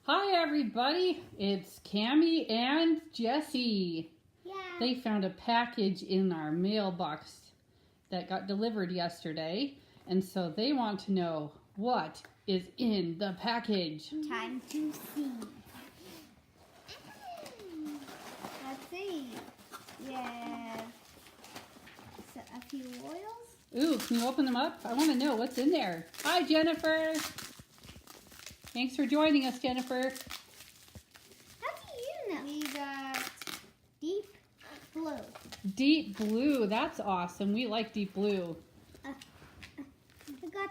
Hi everybody, it's Cammie and Jessie. Yeah. They found a package in our mailbox that got delivered yesterday, and so they want to know what is in the package. Time to see. Let's see. Yeah. So a few oils. Ooh, can you open them up? I want to know what's in there. Hi Jennifer. Thanks for joining us, Jennifer. How do you know? We got deep blue. Deep blue, that's awesome. We like deep blue. I did not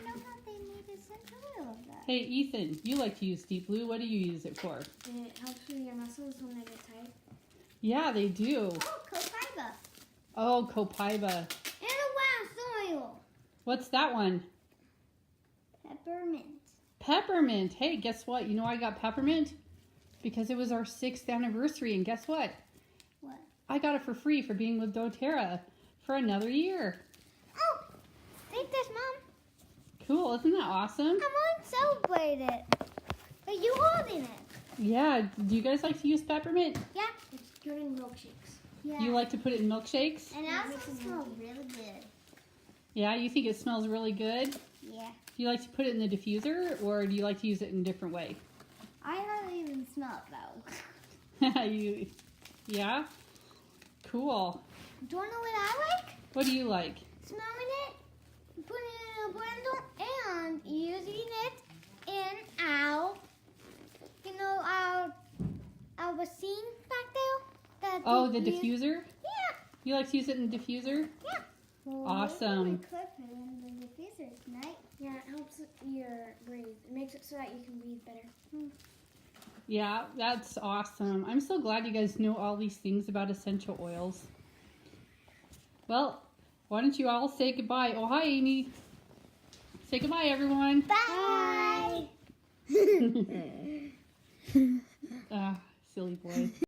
know how they made essential oil of that. Hey Ethan, you like to use deep blue. What do you use it for? It helps with your muscles when they get tight. Yeah, they do. Oh, copaiba. Oh, copaiba. And a wax oil. What's that one? Peppermint. Peppermint. Hey, guess what? You know I got peppermint? Because it was our 6th anniversary, and guess what? What? I got it for free for being with doTERRA for another year. Oh, take this, Mom. Cool, isn't that awesome? Come on, celebrate it. Are you holding it? Yeah, do you guys like to use peppermint? Yeah. It's good in milkshakes. Yeah. You like to put it in milkshakes? And it also smells really good. Yeah, you think it smells really good? Yeah. Do you like to put it in the diffuser, or do you like to use it in a different way? I hardly even smell it though. Yeah? Cool. Do you know what I like? What do you like? Smelling it, putting it in a blender, and using it in our machine back there. That Oh, the diffuser. diffuser? Yeah. You like to use it in the diffuser? Yeah. Well, Awesome. We could put it in the diffuser tonight. Yeah, it helps your breathe. It makes it so that you can breathe better. Yeah, that's awesome. I'm so glad you guys know all these things about essential oils. Well, why don't you all say goodbye? Oh, hi, Amy. Say goodbye, everyone. Bye. Ah, silly boy.